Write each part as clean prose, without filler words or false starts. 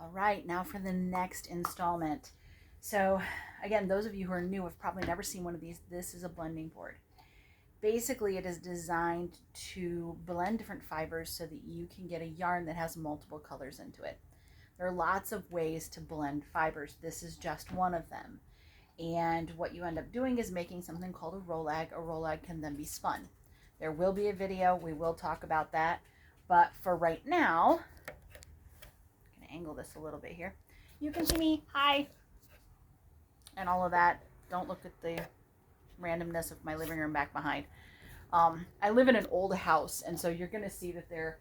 All right, now for the next installment. So again, those of you who are new have probably never seen one of these. This is a blending board. Basically, it is designed to blend different fibers so that you can get a yarn that has multiple colors into it. There are lots of ways to blend fibers. This is just one of them. And what you end up doing is making something called a rolag. A rolag can then be spun. There will be a video. We will talk about that. But for right now, I'm going to angle this a little bit here. You can see me. Hi. And all of that. Don't look at the randomness of my living room back behind. I live in an old house, and so you're going to see that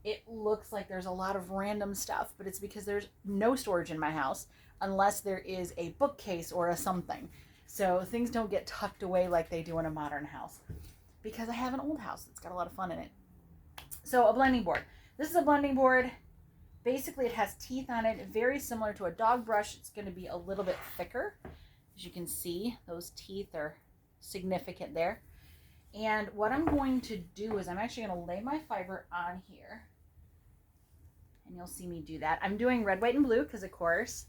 it looks like there's a lot of random stuff, but it's because there's no storage in my house unless there is a bookcase or a something. So things don't get tucked away like they do in a modern house because I have an old house that's got a lot of fun in it. So a blending board. This is a blending board. Basically, it has teeth on it, very similar to a dog brush. It's going to be a little bit thicker. As you can see, those teeth are significant there. And what I'm going to do is I'm actually going to lay my fiber on here. And you'll see me do that. I'm doing red, white, and blue because, of course,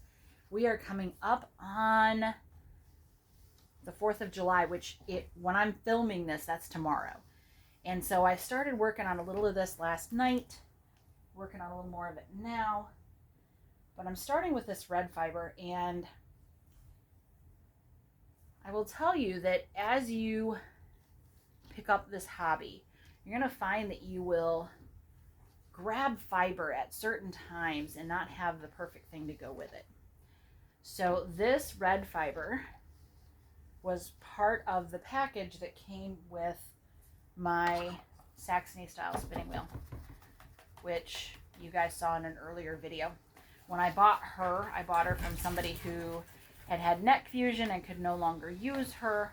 we are coming up on the 4th of July, which when I'm filming this, that's tomorrow. And so I started working on a little of this last night, working on a little more of it now. But I'm starting with this red fiber, and I will tell you that as you pick up this hobby, you're going to find that you will grab fiber at certain times and not have the perfect thing to go with it. So this red fiber was part of the package that came with my Saxony style spinning wheel, which you guys saw in an earlier video. When I bought her from somebody who had neck fusion and could no longer use her.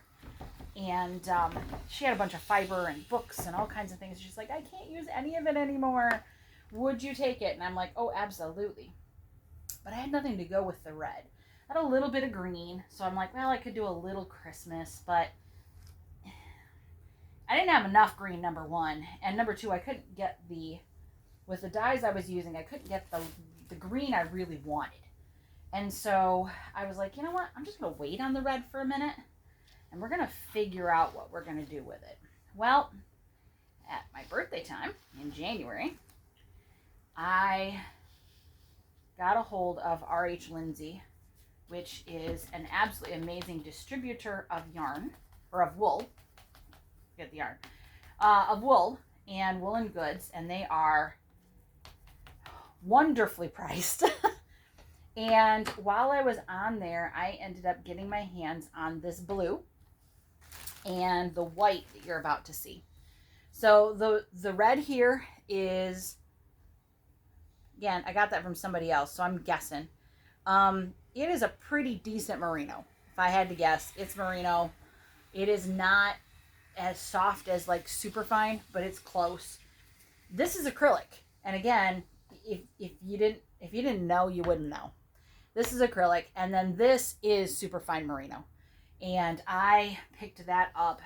And she had a bunch of fiber and books and all kinds of things. She's like, I can't use any of it anymore. Would you take it? And I'm like, oh, absolutely. But I had nothing to go with the red. I had a little bit of green. So I'm like, well, I could do a little Christmas. But I didn't have enough green, number one. And number two, I couldn't get with the dyes I was using, I couldn't get the green I really wanted. And so I was like, you know what? I'm just going to wait on the red for a minute. And we're going to figure out what we're going to do with it. Well, at my birthday time in January, I got a hold of R.H. Lindsay, which is an absolutely amazing distributor of yarn, or of wool. Get the yarn. Of wool and woolen goods, and they are wonderfully priced. And while I was on there, I ended up getting my hands on this blue and the white that you're about to see. So the red here is, again, I got that from somebody else, so I'm guessing. It is a pretty decent merino. If I had to guess, it's merino. It is not as soft as like super fine, but it's close. This is acrylic. And again, if you didn't know, you wouldn't know. This is acrylic, and then this is super fine merino. And I picked that up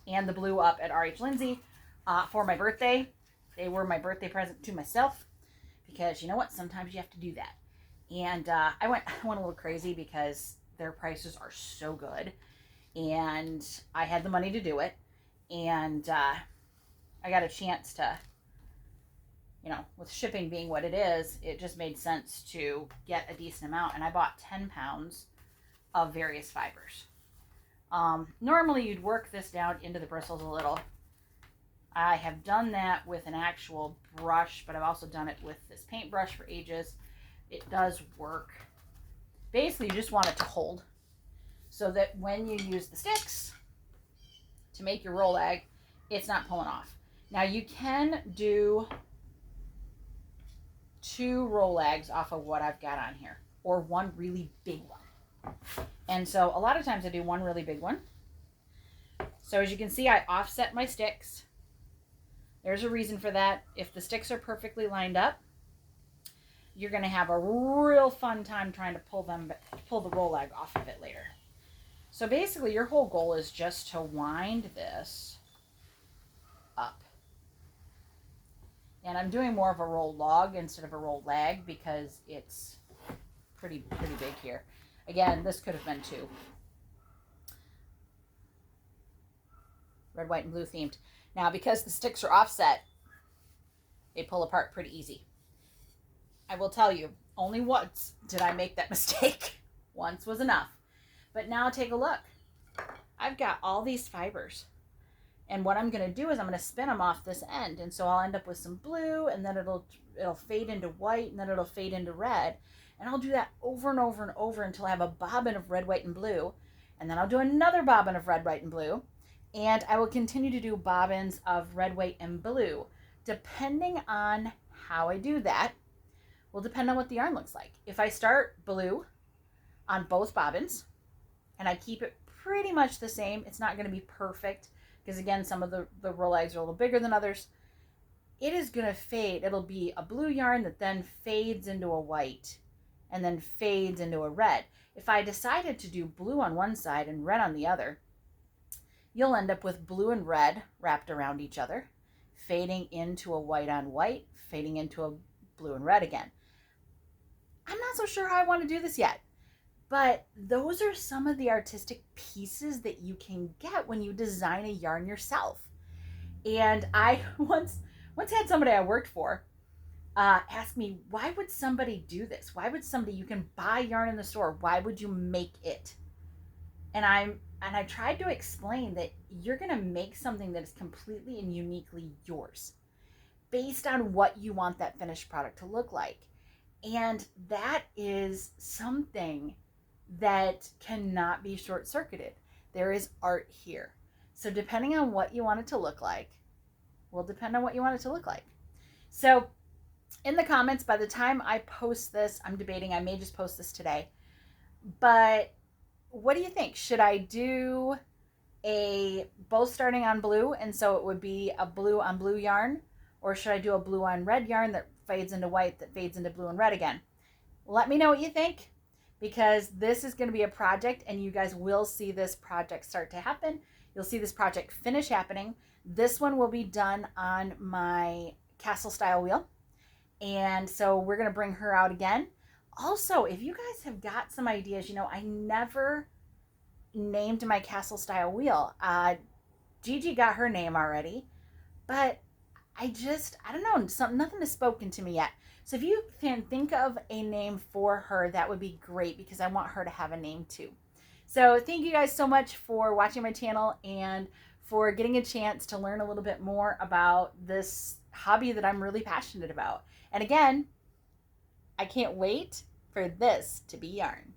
and the blue up at R.H. Lindsay for my birthday. They were my birthday present to myself because you know what? Sometimes you have to do that. And I went a little crazy because their prices are so good. And I had the money to do it. And I got a chance to, with shipping being what it is, it just made sense to get a decent amount. And I bought 10 pounds of various fibers. Normally you'd work this down into the bristles a little. I have done that with an actual brush, but I've also done it with this paintbrush for ages. It does work. Basically, you just want it to hold so that when you use the sticks to make your rolag, it's not pulling off. Now you can do 2 rolags off of what I've got on here, or one really big one. And so a lot of times I do one really big one. So as you can see, I offset my sticks. There's a reason for that. If the sticks are perfectly lined up, you're going to have a real fun time trying to pull the rolag off of it later. So basically your whole goal is just to wind this up. And I'm doing more of a roll log instead of a roll lag because it's pretty big here. Again, this could have been 2. Red, white, and blue themed. Now, because the sticks are offset, they pull apart pretty easy. I will tell you, only once did I make that mistake. Once was enough. But now take a look. I've got all these fibers. And what I'm going to do is I'm going to spin them off this end. And so I'll end up with some blue, and then it'll fade into white, and then it'll fade into red. And I'll do that over and over and over until I have a bobbin of red, white, and blue. And then I'll do another bobbin of red, white, and blue. And I will continue to do bobbins of red, white, and blue. Depending on how I do that will depend on what the yarn looks like. If I start blue on both bobbins and I keep it pretty much the same, it's not going to be perfect because, again, some of the roll eggs are a little bigger than others. It is going to fade. It'll be a blue yarn that then fades into a white and then fades into a red. If I decided to do blue on one side and red on the other, you'll end up with blue and red wrapped around each other, fading into a white on white, fading into a blue and red again. I'm not so sure how I want to do this yet, but those are some of the artistic pieces that you can get when you design a yarn yourself. And I once had somebody I worked for ask me, why would somebody do this? Why would somebody, you can buy yarn in the store, why would you make it? And I tried to explain that you're going to make something that is completely and uniquely yours based on what you want that finished product to look like. And that is something that cannot be short-circuited. There is art here. So depending on what you want it to look like, will depend on what you want it to look like. So in the comments, by the time I post this, I'm debating, I may just post this today, but what do you think? Should I do both starting on blue, and so it would be a blue on blue yarn, or should I do a blue on red yarn that fades into white, that fades into blue and red again? Let me know what you think, because this is going to be a project, and you guys will see this project start to happen. You'll see this project finish happening. This one will be done on my castle style wheel, and so we're going to bring her out again. Also, if you guys have got some ideas, I never named my castle style wheel. Gigi got her name already, but I don't know, nothing has spoken to me yet. So if you can think of a name for her, that would be great, because I want her to have a name too. So thank you guys so much for watching my channel and for getting a chance to learn a little bit more about this hobby that I'm really passionate about. And again, I can't wait for this to be yarn.